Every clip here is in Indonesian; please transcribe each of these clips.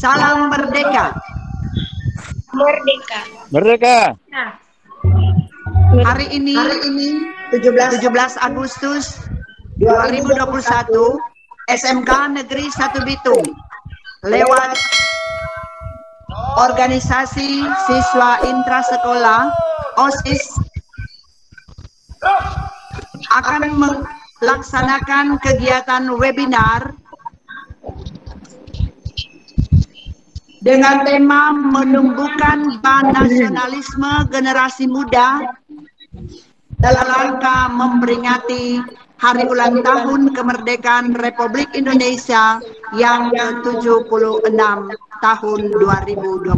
Salam merdeka. Merdeka. Merdeka. Hari ini 17 Agustus 2021 SMK Negeri 1 Bitung lewat organisasi siswa intrasekolah OSIS akan melaksanakan kegiatan webinar dengan tema menumbuhkan nasionalisme generasi muda dalam rangka memperingati Hari Ulang Tahun Kemerdekaan Republik Indonesia yang ke-76 tahun 2021.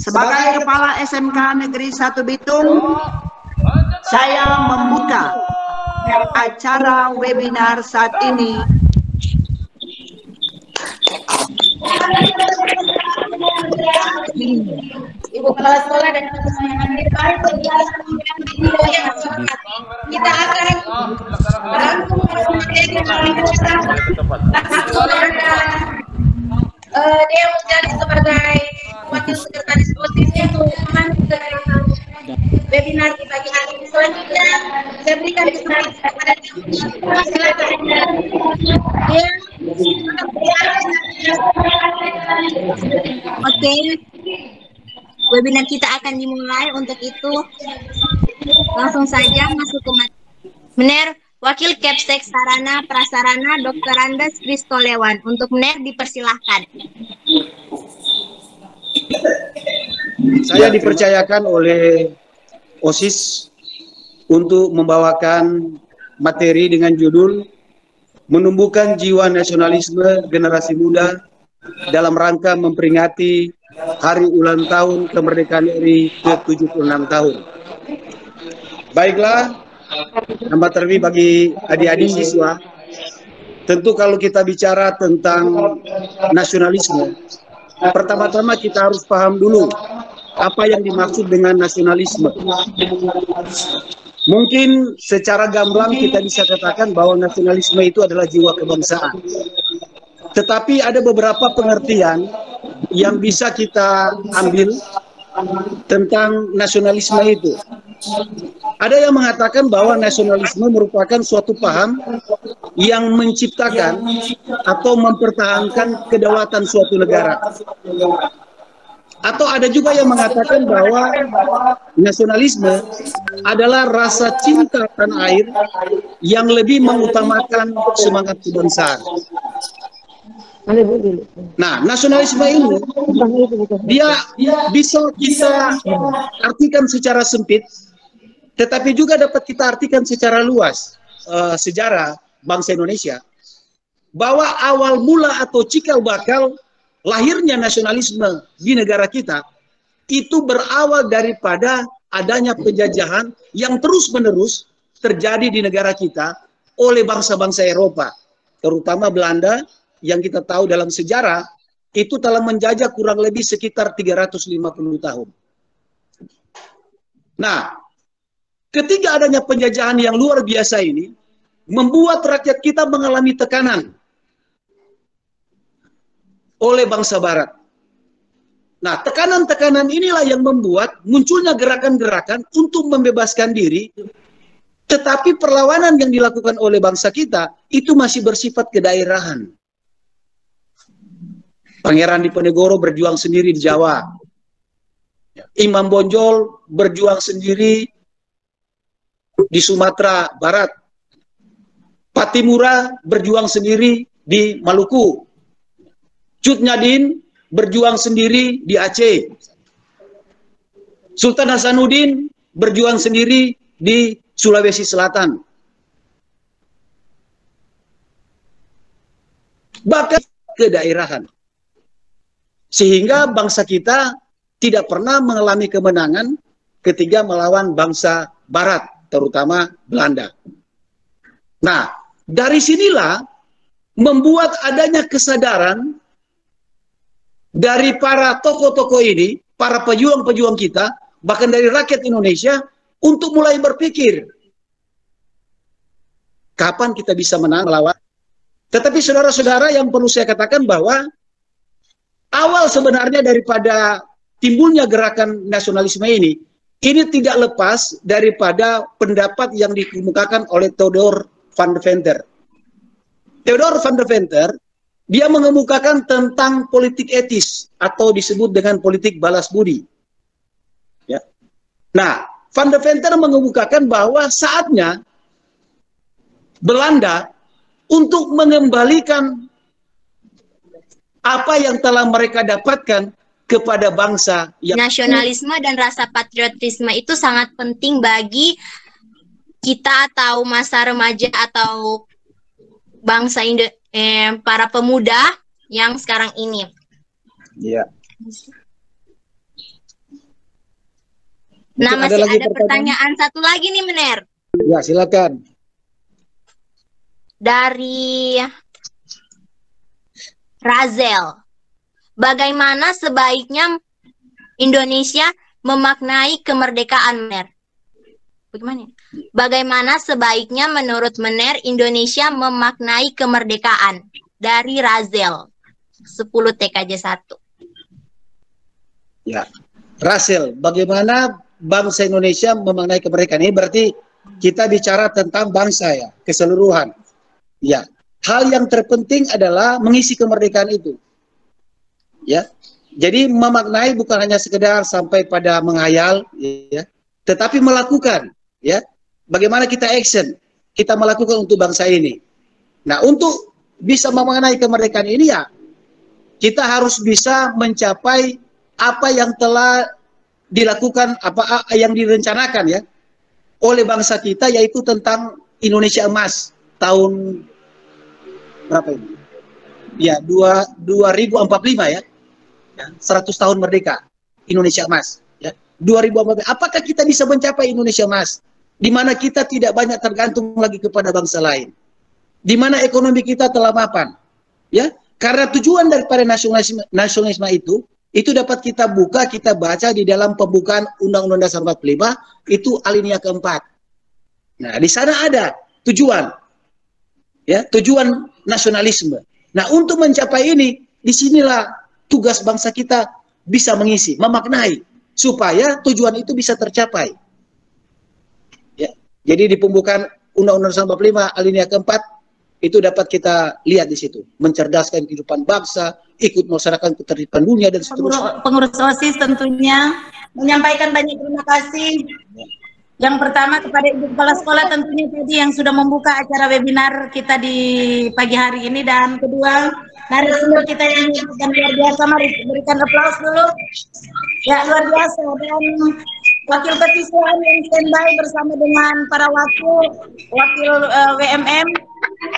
Sebagai Kepala SMK Negeri 1 Bitung, saya membuka acara webinar saat ini. Ibu Kepala Sekolah dan teman-teman yang hadir, mari penjelasan video yang singkat. Kita akan merangkum materi melalui dia yang menjadi sebagai wakil sekretaris OSIS yaitu webinar di pagi hari ini. Selanjutnya saya berikan kesempatan kepada silakan. Oke, webinar kita akan dimulai. Untuk itu langsung saja masuk ke materi. Wakil Kepstek Sarana Prasarana Dr. Andes Kristolewan. Untuk dipersilahkan. Saya dipercayakan oleh OSIS untuk membawakan materi dengan judul Menumbuhkan Jiwa Nasionalisme Generasi Muda dalam rangka memperingati Hari Ulang Tahun Kemerdekaan RI ke-76 tahun. Baiklah, tambah terlebih bagi adik-adik siswa, tentu kalau kita bicara tentang nasionalisme, pertama-tama kita harus paham dulu apa yang dimaksud dengan nasionalisme. Mungkin secara gamblang kita bisa katakan bahwa nasionalisme itu adalah jiwa kebangsaan. Tetapi ada beberapa pengertian yang bisa kita ambil tentang nasionalisme itu. Ada yang mengatakan bahwa nasionalisme merupakan suatu paham yang menciptakan atau mempertahankan kedaulatan suatu negara. Atau ada juga yang mengatakan bahwa nasionalisme adalah rasa cinta tanah air yang lebih mengutamakan semangat kebangsaan. Nah, nasionalisme ini dia bisa kita artikan secara sempit, tetapi juga dapat kita artikan secara luas. Sejarah bangsa Indonesia, bahwa awal mula atau cikal bakal lahirnya nasionalisme di negara kita itu berawal daripada adanya penjajahan yang terus-menerus terjadi di negara kita oleh bangsa-bangsa Eropa, terutama Belanda, yang kita tahu dalam sejarah itu telah menjajah kurang lebih sekitar 350 tahun. Nah, ketika adanya penjajahan yang luar biasa ini membuat rakyat kita mengalami tekanan oleh bangsa barat. Nah, tekanan-tekanan inilah yang membuat munculnya gerakan-gerakan untuk membebaskan diri, tetapi perlawanan yang dilakukan oleh bangsa kita itu masih bersifat kedaerahan. Pangeran Diponegoro berjuang sendiri di Jawa. Imam Bonjol berjuang sendiri di Sumatera Barat. Patimura berjuang sendiri di Maluku. Cut Nyadin berjuang sendiri di Aceh. Sultan Hasanuddin berjuang sendiri di Sulawesi Selatan. Bahkan kedaerahan. Sehingga bangsa kita tidak pernah mengalami kemenangan ketika melawan bangsa Barat, terutama Belanda. Nah, dari sinilah membuat adanya kesadaran dari para tokoh-tokoh ini, para pejuang-pejuang kita, bahkan dari rakyat Indonesia, untuk mulai berpikir, kapan kita bisa menang melawan. Tetapi saudara-saudara, yang perlu saya katakan bahwa awal sebenarnya daripada timbulnya gerakan nasionalisme ini tidak lepas daripada pendapat yang dikemukakan oleh Theodor van der Venter. Theodor van der Venter, dia mengemukakan tentang politik etis atau disebut dengan politik balas budi. Ya. Nah, van der Venter mengemukakan bahwa saatnya Belanda untuk mengembalikan apa yang telah mereka dapatkan kepada bangsa yang nasionalisme dan rasa patriotisme itu sangat penting bagi kita atau masa remaja atau bangsa para pemuda yang sekarang ini. Iya. Nah, masih ada pertanyaan satu lagi nih, Mener. Ya, silakan. Dari Razel. Bagaimana sebaiknya Indonesia memaknai kemerdekaan, Mener? Bagaimana? Bagaimana sebaiknya menurut Mener Indonesia memaknai kemerdekaan? Dari Razel, 10 TKJ 1. Ya, Razel, bagaimana bangsa Indonesia memaknai kemerdekaan? Ini berarti kita bicara tentang bangsa ya, keseluruhan. Ya, hal yang terpenting adalah mengisi kemerdekaan itu. Ya, jadi memaknai bukan hanya sekedar sampai pada menghayal, ya, tetapi melakukan, ya. Bagaimana kita action, kita melakukan untuk bangsa ini. Nah, untuk bisa memaknai kemerdekaan ini ya, kita harus bisa mencapai apa yang telah dilakukan, apa yang direncanakan ya oleh bangsa kita, yaitu tentang Indonesia Emas tahun berapa ini? Ya, 2045 ya. 100 tahun merdeka Indonesia Emas ya. 2045. Apakah kita bisa mencapai Indonesia Emas di mana kita tidak banyak tergantung lagi kepada bangsa lain? Di mana ekonomi kita telah mapan. Ya, karena tujuan daripada nasionalisme itu dapat kita buka, kita baca di dalam pembukaan Undang-Undang Dasar 45 itu alinea keempat. Nah, di sana ada tujuan. Ya, tujuan nasionalisme. Nah, untuk mencapai ini, disinilah tugas bangsa kita bisa mengisi, memaknai, supaya tujuan itu bisa tercapai. Ya, jadi di pembukaan Undang-Undang 45 alinea keempat itu dapat kita lihat di situ, mencerdaskan kehidupan bangsa, ikut melaksanakan ketertiban dunia dan seterusnya. Pengurus OSIS tentunya menyampaikan banyak terima kasih. Yang pertama kepada Ibu Kepala Sekolah tentunya tadi yang sudah membuka acara webinar kita di pagi hari ini, dan kedua narasumber kita yang luar biasa, mari berikan aplaus dulu. Ya, luar biasa. Dan wakil ketiswaan yang standby bersama dengan para wakil WMM,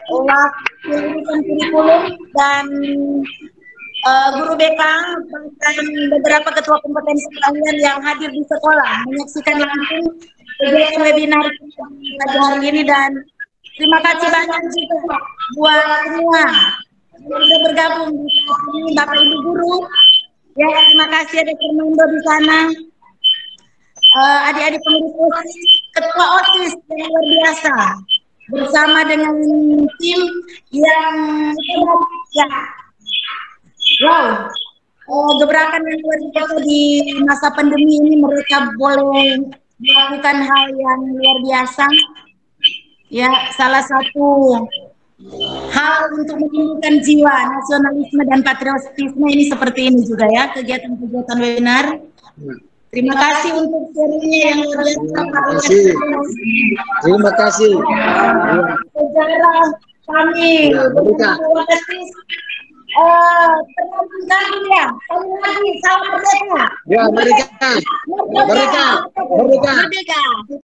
wakil urusan kurikulum, dan guru BK, dan beberapa ketua kompetensi kalian yang hadir di sekolah menyaksikan langsung kegiatan webinar pada hari ini. Dan terima kasih banyak juga buat semua yang sudah bergabung di sini, Bapak Ibu guru. Ya, terima kasih ada Fernando di sana, adik-adik pengurus OSIS, ketua OSIS yang luar biasa, bersama dengan tim yang ya, wow, gebrakan yang luar biasa di masa pandemi ini. Mereka boleh melakukan hal yang luar biasa. Ya, salah satu hal untuk menumbuhkan jiwa nasionalisme dan patriotisme ini seperti ini juga ya, kegiatan-kegiatan webinar. Terima kasih untuk sharingnya yang luar biasa. Terima kasih. Sejarah kami. Terima kasih. Terima ya. Kami lagi salam merdeka. Ya, merdeka. Merdeka. Merdeka.